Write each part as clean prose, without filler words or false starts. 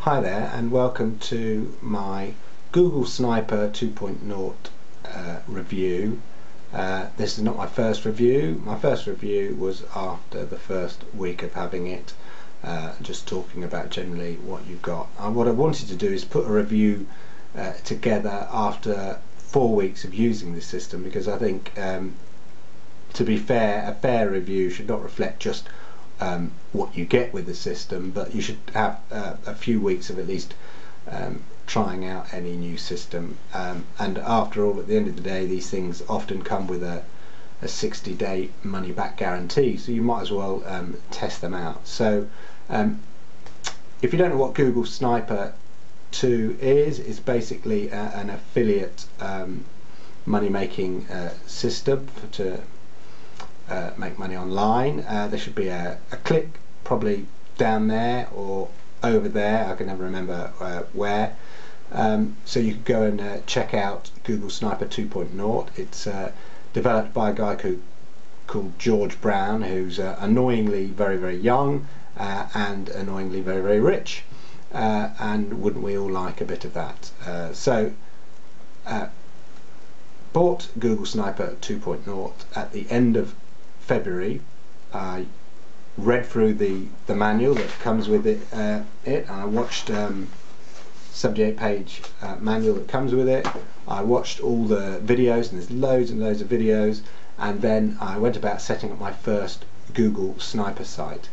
Hi there and welcome to my Google Sniper 2.0 review. This is not my first review. My first review was after the first week of having it, just talking about generally what you've got. What I wanted to do is put a review together after 4 weeks of using this system, because I think to be fair, a fair review should not reflect just what you get with the system, but you should have a few weeks of at least trying out any new system, and after all, at the end of the day, these things often come with a 60-day money-back guarantee, so you might as well test them out. So if you don't know what Google Sniper 2 is, it's basically an affiliate money-making system to make money online. There should be a click probably down there or over there, I can never remember where, so you could go and check out Google Sniper 2.0. It's developed by a guy called George Brown, who's annoyingly very young and annoyingly very rich, and wouldn't we all like a bit of that? Bought Google Sniper 2.0 at the end of February. I read through the manual that comes with it, and I watched 78-page manual that comes with it. I watched all the videos, and there's loads and loads of videos, and then I went about setting up my first Google Sniper site.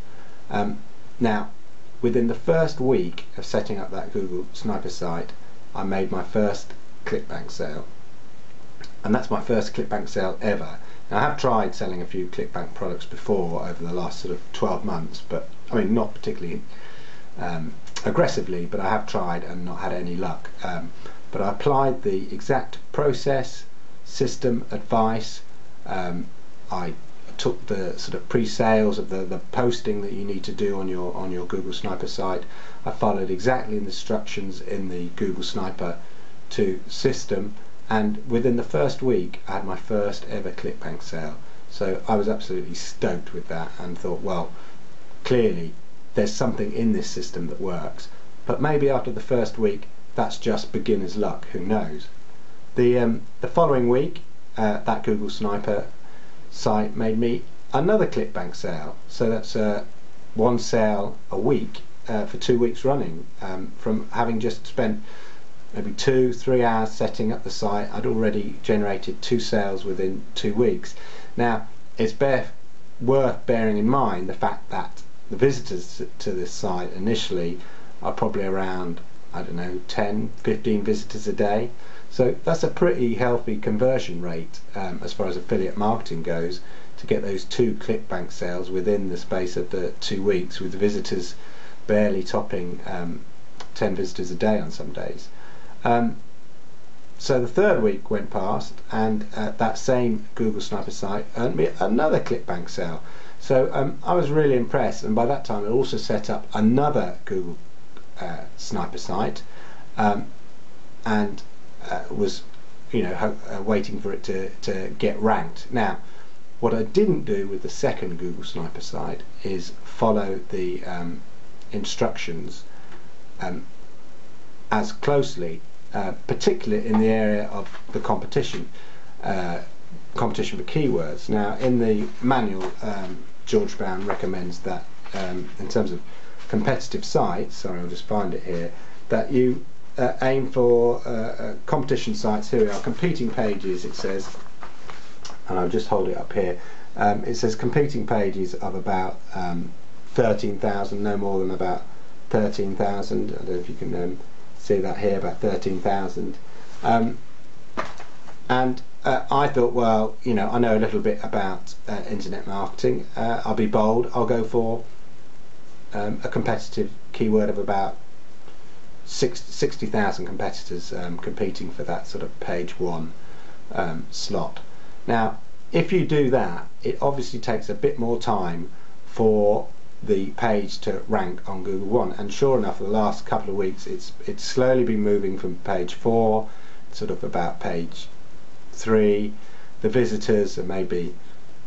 Now, within the first week of setting up that Google Sniper site, I made my first Clickbank sale, and that's my first Clickbank sale ever. Now, I have tried selling a few Clickbank products before over the last sort of 12 months, but I mean not particularly aggressively, but I have tried and not had any luck. But I applied the exact process, system, advice. I took the sort of pre-sales of the posting that you need to do on your Google Sniper site. I followed exactly the instructions in the Google Sniper 2 system, and within the first week I had my first ever Clickbank sale. So I was absolutely stoked with that and thought, well, clearly there's something in this system that works. But maybe after the first week that's just beginner's luck, who knows. The following week that Google Sniper site made me another Clickbank sale, so that's one sale a week for 2 weeks running. From having just spent maybe 2-3 hours setting up the site, I'd already generated 2 sales within 2 weeks. Now, it's worth bearing in mind the fact that the visitors to this site initially are probably around, I don't know, 10-15 visitors a day. So that's a pretty healthy conversion rate as far as affiliate marketing goes, to get those 2 Clickbank sales within the space of the 2 weeks, with the visitors barely topping 10 visitors a day on some days. So the third week went past, and that same Google Sniper site earned me another Clickbank sale. So I was really impressed, and by that time I also set up another Google Sniper site, and was waiting for it to get ranked. Now, what I didn't do with the second Google Sniper site is follow the instructions as closely, particularly in the area of the competition for keywords. Now, in the manual, George Brown recommends that in terms of competitive sites, sorry, I'll just find it here, that you aim for competition sites. Here we are, competing pages, it says, and I'll just hold it up here. It says competing pages of about 13,000, no more than about 13,000. I don't know if you can see that here, about 13,000. And I thought, well, I know a little bit about internet marketing. I'll be bold. I'll go for a competitive keyword of about 60,000 competitors competing for that sort of page 1 slot. Now, if you do that, it obviously takes a bit more time for the page to rank on Google 1, and sure enough, for the last couple of weeks it's slowly been moving from page 4, sort of about page 3. The visitors are maybe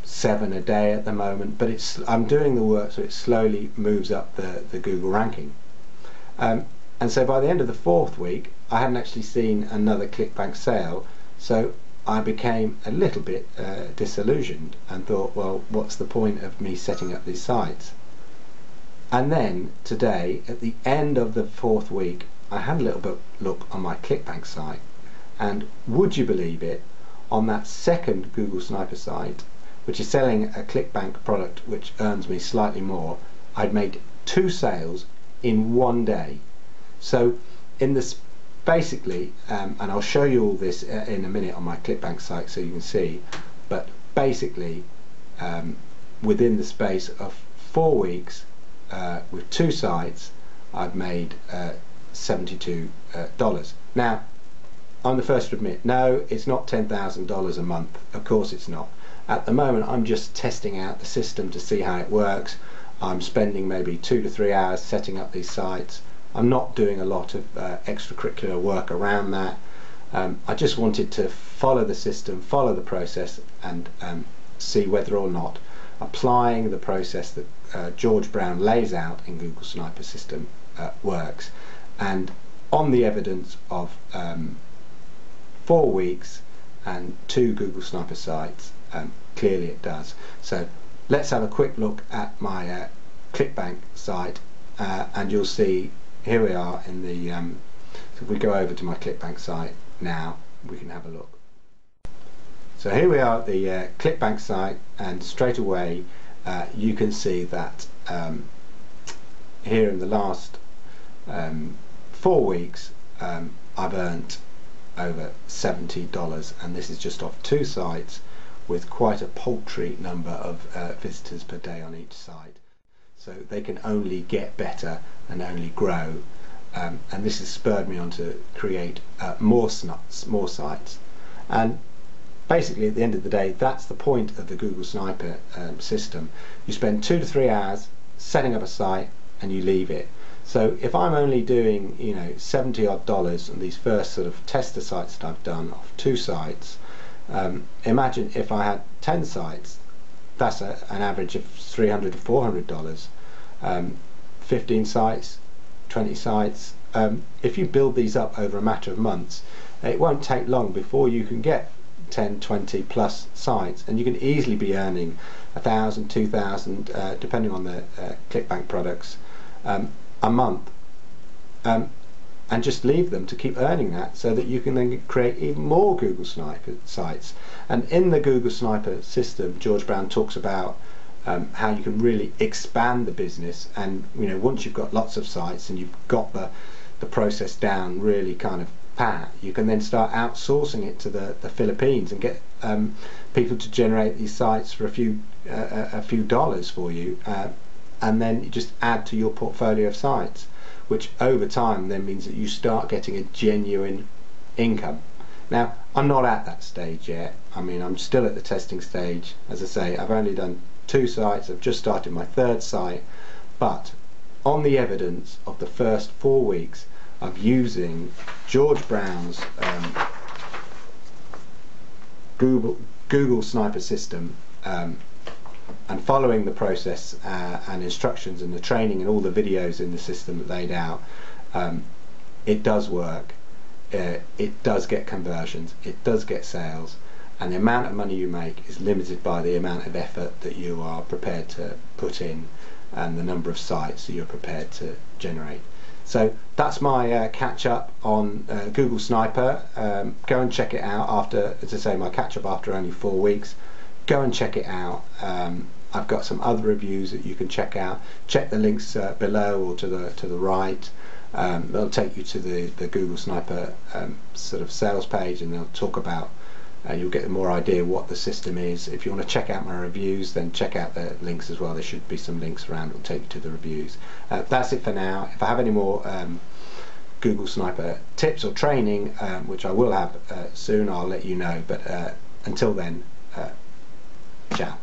7 a day at the moment, but I'm doing the work so it slowly moves up the Google ranking. And so by the end of the 4th week I hadn't actually seen another Clickbank sale, so I became a little bit disillusioned and thought, well, what's the point of me setting up these sites? And then today, at the end of the 4th week, I had a little bit look on my Clickbank site, and would you believe it, on that second Google Sniper site, which is selling a Clickbank product which earns me slightly more, I'd made 2 sales in one day. So in this, basically, and I'll show you all this in a minute on my Clickbank site so you can see, but basically within the space of 4 weeks with 2 sites I've made $72. Now I'm the first to admit, no, it's not $10,000 a month, of course it's not. At the moment I'm just testing out the system to see how it works. I'm spending maybe 2 to 3 hours setting up these sites. I'm not doing a lot of extracurricular work around that. I just wanted to follow the system, follow the process, and see whether or not applying the process that George Brown lays out in Google Sniper system works. And on the evidence of 4 weeks and 2 Google Sniper sites, clearly it does. So let's have a quick look at my Clickbank site, and you'll see here we are in the so if we go over to my Clickbank site now, we can have a look. So here we are at the Clickbank site, and straight away you can see that here in the last 4 weeks I've earned over $70, and this is just off 2 sites with quite a paltry number of visitors per day on each site. So they can only get better and only grow, and this has spurred me on to create more sites. And basically at the end of the day, that's the point of the Google Sniper system. You spend 2 to 3 hours setting up a site and you leave it. So if I'm only doing, you know, $70 odd on these first sort of tester sites that I've done off 2 sites, imagine if I had 10 sites, that's an average of $300 to $400. 15 sites, 20 sites. If you build these up over a matter of months, it won't take long before you can get 10, 20 plus sites, and you can easily be earning 1,000, 2,000, depending on the Clickbank products, a month, and just leave them to keep earning that, so that you can then create even more Google Sniper sites. And in the Google Sniper system, George Brown talks about how you can really expand the business, and you know, once you've got lots of sites and you've got the process down really kind of pat, you can then start outsourcing it to the Philippines and get people to generate these sites for a few dollars for you, and then you just add to your portfolio of sites, which over time then means that you start getting a genuine income. Now I'm not at that stage yet. I mean, I'm still at the testing stage. As I say, I've only done 2 sites, I've just started my 3rd site, but on the evidence of the first 4 weeks of using George Brown's Google Sniper system, and following the process and instructions and the training and all the videos in the system that laid out, it does work. It does get conversions, it does get sales, and the amount of money you make is limited by the amount of effort that you are prepared to put in and the number of sites that you're prepared to generate. So that's my catch up on Google Sniper. Go and check it out after, as I say, my catch up after only 4 weeks. Go and check it out. I've got some other reviews that you can check out. Check the links below or to the right. They'll take you to the Google Sniper sort of sales page, and they'll talk about, you'll get a more idea what the system is. If you want to check out my reviews, then check out the links as well. There should be some links around that will take you to the reviews. That's it for now. If I have any more Google Sniper tips or training, which I will have soon, I'll let you know. But until then, ciao.